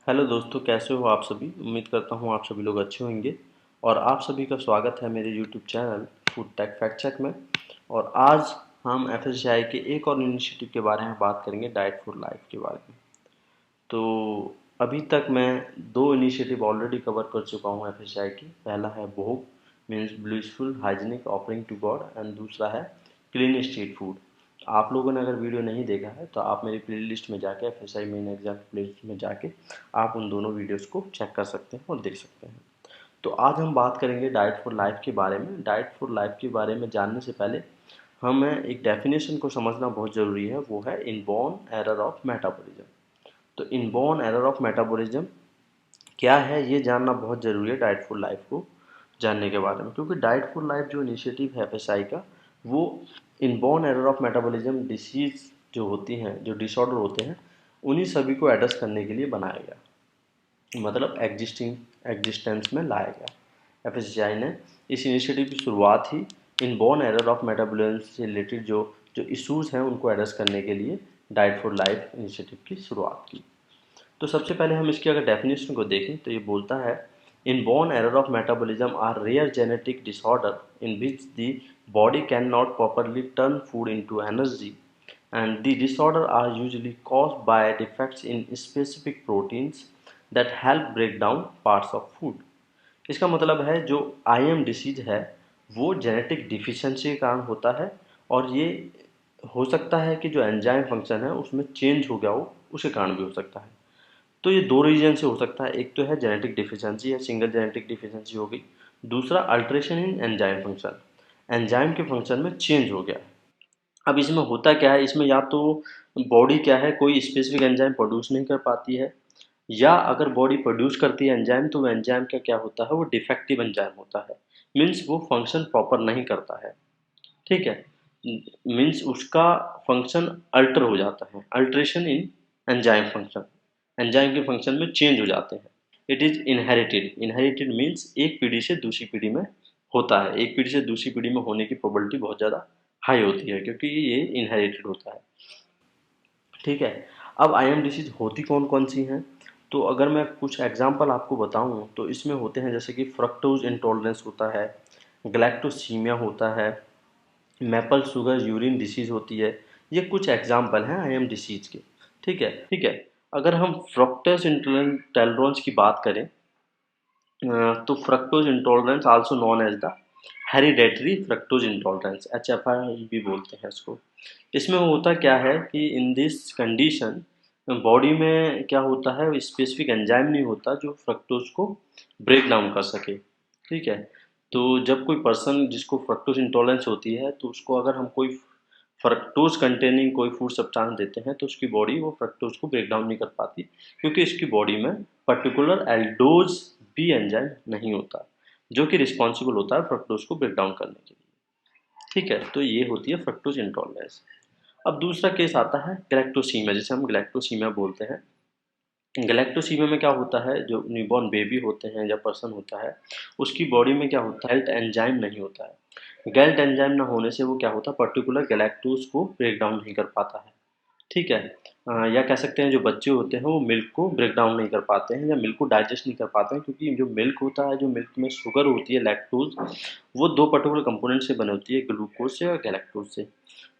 Hello दोस्तों, कैसे हो आप सभी। उम्मीद करता हूँ आप सभी लोग अच्छे होंगे। और आप सभी का स्वागत है मेरे YouTube channel food tech fact check में। और आज हम एफएसएसएआई के एक और इनिशिएटिव के बारे में बात करेंगे, डाइट फॉर लाइफ के बारे में। तो अभी तक मैं दो इनिशिएटिव ऑलरेडी कवर कर चुका हूँ एफएसएसएआई की। पहला है bhog means blissful hygienic offering to God, and दूसरा है क्लीन स्ट्रीट फूड। आप लोगों ने अगर वीडियो नहीं देखा है तो आप मेरी प्लेलिस्ट में जाके एफएसआई मेन एग्जाम प्लेलिस्ट में जाके आप उन दोनों वीडियोस को चेक कर सकते हैं और देख सकते हैं। तो आज हम बात करेंगे डाइट फॉर लाइफ के बारे में। डाइट फॉर लाइफ के बारे में जानने से पहले हमें एक डेफिनेशन को समझना बहुत ज़रूरी है, वो है इनबॉर्न एरर ऑफ मेटाबॉलिज्म। तो इनबॉर्न एरर ऑफ मेटाबॉलिज्म क्या है, ये जानना बहुत ज़रूरी है डाइट फॉर लाइफ को जानने के बारे में। क्योंकि डाइट फॉर लाइफ जो इनिशिएटिव है एफएसआई का, वो inborn error of metabolism disease जो होती हैं, जो डिसऑर्डर होते हैं, उन्हीं सभी को एड्रेस करने के लिए बनाया गया, मतलब एग्जिस्टेंस में लाया गया। एफएसआई ने इस इनिशिएटिव की शुरुआत ही इनबॉर्न एरर ऑफ मेटाबॉलिज्म से रिलेटेड जो जो इश्यूज़ हैं उनको एड्रेस करने के लिए डाइट फॉर लाइफ इनिशिएटिव की शुरुआत की। तो सबसे पहले हम इसकी अगर डेफिनेशन को देखें तो ये बोलता है, inborn error of metabolism are rare genetic disorder in which the body can not properly turn food into energy, and the disorder are usually caused by defects in specific proteins that help break down parts of food। इसका मतलब है जो IM disease है वो genetic deficiency के कारण होता है, और ये हो सकता है कि जो एंजाइम फंक्शन है उसमें चेंज हो गया हो, उसके कारण भी हो सकता है। तो ये दो रीजन से हो सकता है, एक तो है जेनेटिक डिफिशियंसी या सिंगल जेनेटिक डिफिशियंसी हो गई, दूसरा अल्ट्रेशन इन एंजाइम फंक्शन, एंजाइम के फंक्शन में चेंज हो गया। अब इसमें होता क्या है, इसमें या तो बॉडी क्या है कोई स्पेसिफिक एंजाइम प्रोड्यूस नहीं कर पाती है, या अगर बॉडी प्रोड्यूस करती है एंजाइम तो वो एंजाइम का क्या होता है, वो डिफेक्टिव एंजाइम होता है। मीन्स वो फंक्शन प्रॉपर नहीं करता है। ठीक है, मीन्स उसका फंक्शन अल्टर हो जाता है, अल्ट्रेशन इन एंजाइम फंक्शन, एंजाइम के फंक्शन में चेंज हो जाते हैं। It is inherited, inherited means एक पीढ़ी से दूसरी पीढ़ी में होता है, एक पीढ़ी से दूसरी पीढ़ी में होने की प्रोबेबिलिटी बहुत ज़्यादा हाई होती है क्योंकि ये इनहेरिटेड होता है। ठीक है, अब आईएम डिसीज होती कौन कौन सी हैं, तो अगर मैं कुछ एग्जांपल आपको बताऊं तो इसमें होते हैं जैसे कि फ्रक्टोज इंटॉलरेंस होता है, ग्लैक्टोसीमिया होता है, मैपल शुगर यूरिन डिसीज होती है। ये कुछ एग्जांपल हैं आईएम डिसीज के। ठीक है, अगर हम फ्रक्टोज इंटॉलरेंस की बात करें, तो fructose intolerance also known as the hereditary fructose intolerance, HFI भी बोलते हैं इसको। इसमें होता क्या है कि इन दिस कंडीशन बॉडी में क्या होता है, स्पेसिफिक एंजाइम नहीं होता जो फ्रक्टोज को ब्रेक डाउन कर सके। ठीक है, तो जब कोई पर्सन जिसको फ्रक्टोज इंटॉलरेंस होती है तो उसको अगर हम कोई फ्रक्टोज कंटेनिंग कोई फूड सब्सटेंस देते हैं तो उसकी बॉडी वो फ्रक्टोज को ब्रेक डाउन नहीं कर पाती, क्योंकि इसकी बॉडी में पर्टिकुलर एल्डोज भी एंजाइम नहीं होता जो कि रिस्पॉन्सिबल होता है फ्रक्टोज को ब्रेक डाउन करने के लिए। ठीक है, तो ये होती है फ्रक्टोज इंटॉलरेंस। अब दूसरा केस आता है गैलेक्टोसीमिया, जिसे हम गैलेक्टोसीमिया बोलते हैं। गैलेक्टोसीमिया में क्या होता है, जो न्यूबॉर्न बेबी होते हैं या पर्सन होता है उसकी बॉडी में क्या होता है, गैल्ट एंजाइम नहीं होता है। गैल्ट एंजाइम ना होने से वो क्या होता है, पर्टिकुलर गैलेक्टोज को ब्रेक डाउन नहीं कर पाता है। ठीक है, या कह सकते हैं जो बच्चे होते हैं वो मिल्क को ब्रेक डाउन नहीं कर पाते हैं या मिल्क को डाइजेस्ट नहीं कर पाते हैं, क्योंकि जो मिल्क होता है, जो मिल्क में शुगर होती है लैक्टोज, वो दो पर्टिकुलर कंपोनेंट से बनी होती है, ग्लूकोज से और गैलेक्टोज से।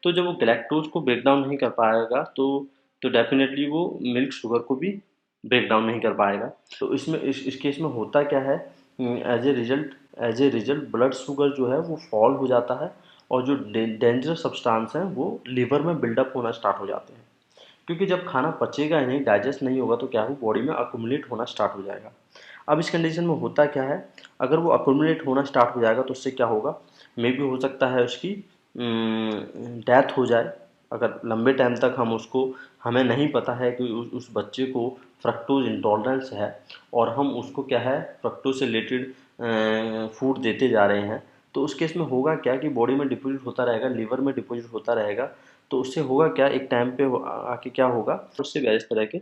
तो जब वो गैलेक्टोज को ब्रेक डाउन नहीं कर पाएगा तो डेफिनेटली वो मिल्क शुगर को भी ब्रेक डाउन नहीं कर पाएगा। तो इसमें इस केस में होता क्या है, as a result blood sugar जो है वो फॉल हो जाता है, और जो डेंजरस सब्सटेंस हैं वो लीवर में बिल्डअप होना स्टार्ट हो जाते हैं। क्योंकि जब खाना पचेगा ही नहीं, डाइजेस्ट नहीं होगा, तो क्या हो, बॉडी में अक्यूमुलेट होना स्टार्ट हो जाएगा। अब इस कंडीशन में होता क्या है, अगर वो अक्यूमुलेट होना स्टार्ट हो जाएगा तो उससे क्या होगा, मे भी हो सकता है उसकी डेथ हो जाए। अगर लंबे टाइम तक हमें नहीं पता है कि उस बच्चे को फ्रक्टोज इंटॉलरेंस है, और हम उसको क्या है फ्रक्टोज से रिलेटेड फूड देते जा रहे हैं, तो उस केस में होगा क्या कि बॉडी में डिपॉजिट होता रहेगा, लीवर में डिपॉजिट होता रहेगा। तो उससे होगा क्या, एक टाइम पे आके क्या होगा, उससे वेरियस तरह के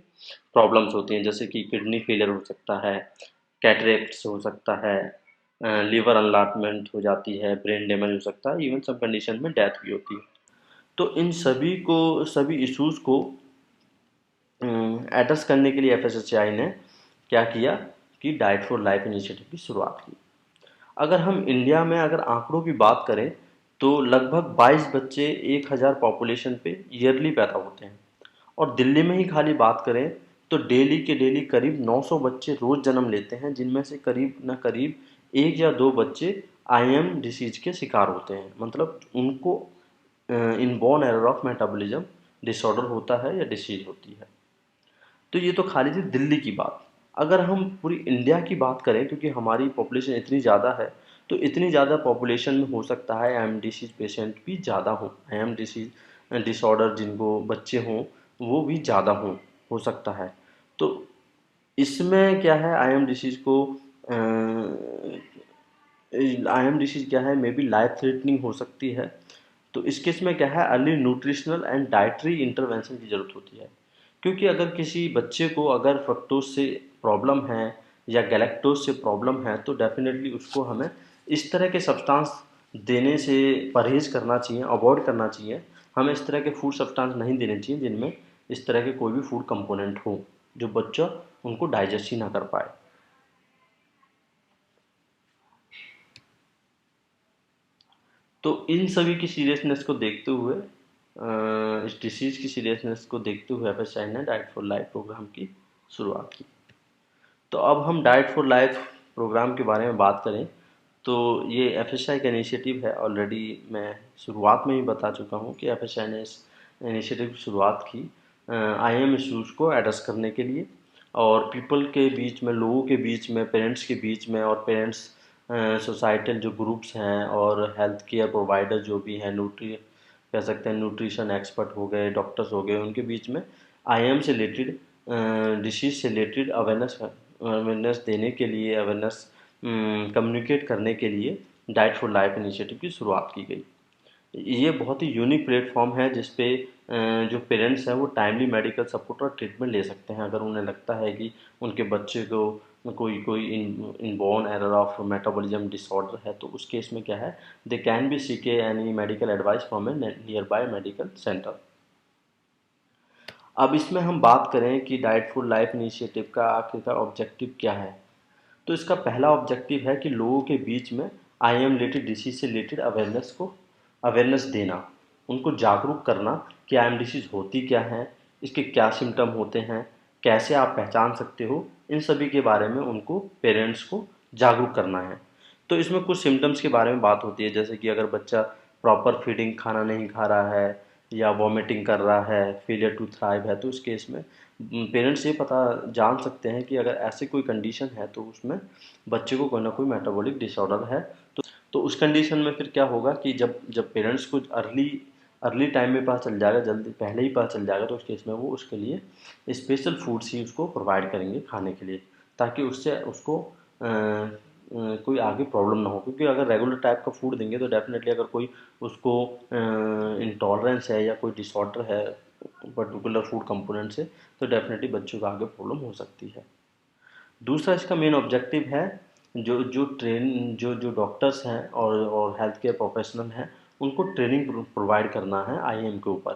प्रॉब्लम्स होती हैं, जैसे कि किडनी फेलियर हो सकता है, कैटरेक्ट्स हो सकता है, लीवर अनलाटमेंट हो जाती है, ब्रेन डैमेज हो सकता है, इवन सब कंडीशन में डेथ भी होती है। तो इन सभी इश्यूज को एड्रेस करने के लिए एफएसएसएआई ने क्या किया कि डाइट फॉर लाइफ इनिशिएटिव की शुरुआत की। अगर हम इंडिया में अगर आंकड़ों की बात करें तो लगभग 22 बच्चे 1000 पॉपुलेशन पे ईयरली पैदा होते हैं। और दिल्ली में ही खाली बात करें तो डेली के डेली करीब 900 बच्चे रोज जन्म लेते हैं, जिनमें से करीब न करीब 1 या 2 बच्चे आईएम डिसीज के शिकार होते हैं। मतलब उनको inborn error of metabolism disorder होता है या डिसीज होती है। तो ये तो खाली थी दिल्ली की बात। अगर हम पूरी इंडिया की बात करें, क्योंकि हमारी पॉपुलेशन इतनी ज़्यादा है, तो इतनी ज़्यादा पॉपुलेशन में हो सकता है आई एम डिसीज पेशेंट भी ज़्यादा हों, आई एम डिसीज डिसऑर्डर जिनको बच्चे हों वो भी ज़्यादा हों, हो सकता है। तो इसमें क्या है, आई एम डिसीज को आई एम डिसीज क्या है, मे बी लाइफ थ्रेटनिंग हो सकती है। तो इस केस में क्या है, early nutritional and dietary intervention की ज़रूरत होती है। क्योंकि अगर किसी बच्चे को अगर फ्रक्टोज से प्रॉब्लम है या गैलेक्टोज से प्रॉब्लम है तो डेफिनेटली उसको हमें इस तरह के सब्सटेंस देने से परहेज करना चाहिए, अवॉइड करना चाहिए। हमें इस तरह के फूड सब्सटेंस नहीं देने चाहिए जिनमें इस तरह के कोई भी फूड कंपोनेंट हो जो बच्चा उनको डाइजेस्ट ही ना कर पाए। तो इन सभी की सीरियसनेस को देखते हुए इस डिसीज़ की सीरियसनेस को देखते हुए एफएसआई ने डाइट फॉर लाइफ प्रोग्राम की शुरुआत की। तो अब हम डाइट फॉर लाइफ प्रोग्राम के बारे में बात करें तो ये एफएसआई का इनिशिएटिव है। ऑलरेडी मैं शुरुआत में ही बता चुका हूँ कि एफएसआई ने इस इनिशिएटिव की शुरुआत की आईएम इश्यूज़ को एड्रेस करने के लिए, और पीपल के बीच में, लोगों के बीच में, पेरेंट्स के बीच में, और पेरेंट्स सोसाइटल जो ग्रुप्स हैं और हेल्थ केयर प्रोवाइडर जो भी हैं, न्यूट्री कह सकते हैं, न्यूट्रिशन एक्सपर्ट हो गए, डॉक्टर्स हो गए, उनके बीच में आईएम से रिलेटेड, डिसीज से रिलेटेड अवेयरनेस देने के लिए, अवेयरनेस कम्युनिकेट करने के लिए डाइट फॉर लाइफ इनिशिएटिव की शुरुआत की गई। ये बहुत ही यूनिक प्लेटफॉर्म है जिस पे जो पेरेंट्स हैं वो टाइमली मेडिकल सपोर्ट और ट्रीटमेंट ले सकते हैं अगर उन्हें लगता है कि उनके बच्चे को कोई कोई inborn error of metabolism disorder है। तो उस केस में क्या है, they can be seek any medical advice from A near by medical centre. अब इसमें हम बात करें कि डाइट फॉर लाइफ इनिशिएटिव का आखिरकार ऑब्जेक्टिव क्या है। तो इसका पहला ऑब्जेक्टिव है कि लोगों के बीच में आईएम रिलेटेड डिसीज से रिलेटेड अवेयरनेस देना, उनको जागरूक करना कि आईएम डिसीज होती क्या है, इसके क्या सिम्टम होते हैं, कैसे आप पहचान सकते हो, इन सभी के बारे में उनको, पेरेंट्स को जागरूक करना है। तो इसमें कुछ सिम्टम्स के बारे में बात होती है, जैसे कि अगर बच्चा प्रॉपर फीडिंग खाना नहीं खा रहा है या वॉमिटिंग कर रहा है, फेलियर टू थ्राइव है, तो उस केस में पेरेंट्स ये पता जान सकते हैं कि अगर ऐसी कोई कंडीशन है तो उसमें बच्चे को कोई ना कोई मेटाबॉलिक डिसऑर्डर है। तो उस कंडीशन में फिर क्या होगा कि जब जब पेरेंट्स को अर्ली अर्ली टाइम में पता चल जाएगा, जल्दी पहले ही पता चल जाएगा, तो उस केस में वो उसके लिए स्पेशल फूड्स ही उसको प्रोवाइड करेंगे खाने के लिए, ताकि उससे उसको कोई आगे प्रॉब्लम ना हो। क्योंकि अगर रेगुलर टाइप का फूड देंगे तो डेफिनेटली अगर कोई उसको इंटॉलरेंस है या कोई डिसऑर्डर है पर्टिकुलर फूड कंपोनेंट से, तो डेफिनेटली बच्चों को आगे प्रॉब्लम हो सकती है। दूसरा इसका मेन ऑब्जेक्टिव है, जो जो डॉक्टर्स हैं और हेल्थ केयर प्रोफेशनल हैं उनको ट्रेनिंग प्रोवाइड करना है आईएम के ऊपर,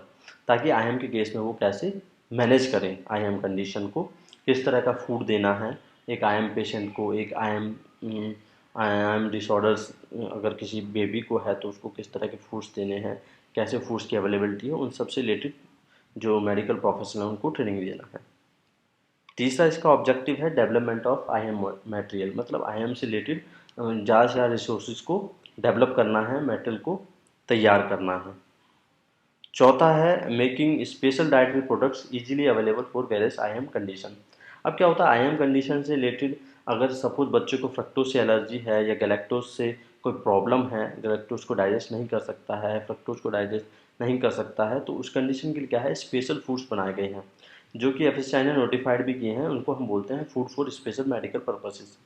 ताकि आईएम के केस में वो कैसे मैनेज करें आईएम कंडीशन को, किस तरह का फूड देना है एक आईएम पेशेंट को, एक आईएम डिसऑर्डर्स अगर किसी बेबी को है तो उसको किस तरह के फूड्स देने हैं, कैसे फूड्स की अवेलेबिलिटी है, उन सबसे रिलेटेड जो मेडिकल प्रोफेशनल है उनको ट्रेनिंग देना है। तीसरा इसका ऑब्जेक्टिव है डेवलपमेंट ऑफ आईएम मटेरियल, मतलब आईएम से रिलेटेड ज़्यादा से ज़्यादा रिसोर्सेज को डेवलप करना है, मेटेरियल को तैयार करना है। चौथा है making special dietary products easily available for various IM condition. अब क्या होता है, आईएम कंडीशन से रिलेटेड अगर सपोज बच्चे को फ्रक्टोज से एलर्जी है या गैलेक्टोज से कोई प्रॉब्लम है, गैलेक्टोज को डाइजेस्ट नहीं कर सकता है, फ्रक्टोज को डाइजेस्ट नहीं कर सकता है, तो उस कंडीशन के लिए क्या है, स्पेशल फूड्स बनाए गए हैं जो कि एफएसआई ने नोटिफाइड भी किए हैं। उनको हम बोलते हैं food for special medical purposes.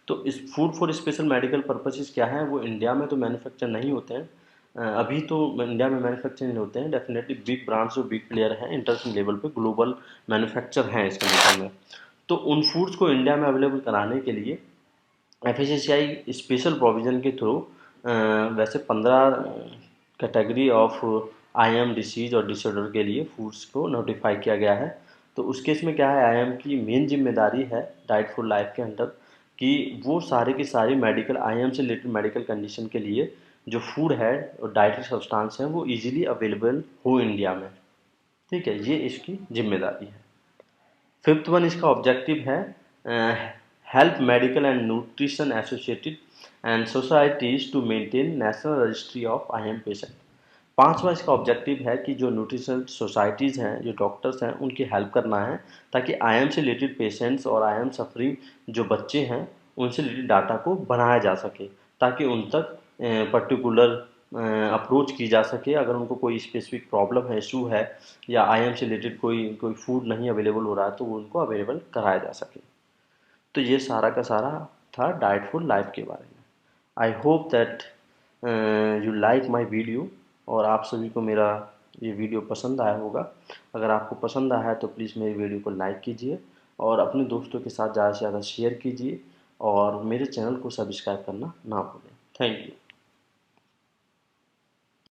तो इस food for special medical purposes क्या है, वो इंडिया में तो मैन्युफैक्चर नहीं होते हैं, अभी तो इंडिया में मैन्युफैक्चरिंग होते हैं। डेफिनेटली बिग ब्रांड्स जो बिग प्लेयर हैं इंटरनेशनल लेवल पे ग्लोबल मैन्युफैक्चर हैं इस कंडीशन में। तो उन फूड्स को इंडिया में अवेलेबल कराने के लिए एफएसएसआई स्पेशल प्रोविज़न के थ्रू वैसे 15 कैटेगरी ऑफ आईएम डिसीज और डिसऑर्डर के लिए फूड्स को नोटिफाई किया गया है। तो उस केस में क्या है, आईएम की मेन जिम्मेदारी है डाइट फॉर लाइफ के अंडर कि वो सारे की सारी मेडिकल आईएम से रिलेटेड मेडिकल कंडीशन के लिए जो फूड है और डाइटरी सब्सटेंस है वो इजीली अवेलेबल हो इंडिया में। ठीक है, ये इसकी जिम्मेदारी है। फिफ्थ वन इसका ऑब्जेक्टिव है help medical and nutrition associated and societies to maintain national registry of IM patient. पांचवा इसका ऑब्जेक्टिव है कि जो न्यूट्रिशनल सोसाइटीज़ हैं, जो डॉक्टर्स हैं, उनकी हेल्प करना है ताकि आईएम से रिलेटेड पेशेंट्स और आईएम सफरिंग जो बच्चे हैं उनसे रिलेटेड डाटा को बनाया जा सके, ताकि उन तक पर्टिकुलर अप्रोच की जा सके। अगर उनको कोई स्पेसिफिक प्रॉब्लम है, इशू है, या आईएम से रिलेटेड कोई कोई फूड नहीं अवेलेबल हो रहा है तो वो उनको अवेलेबल कराया जा सके। तो ये सारा का सारा था डाइट फॉर लाइफ के बारे में। I hope that you like my video, और आप सभी को मेरा ये वीडियो पसंद आया होगा। अगर आपको पसंद आया है तो प्लीज़ मेरी वीडियो को लाइक कीजिए और अपने दोस्तों के साथ ज़्यादा से ज़्यादा शेयर कीजिए और मेरे चैनल को सब्सक्राइब करना ना भूलें। Thank you.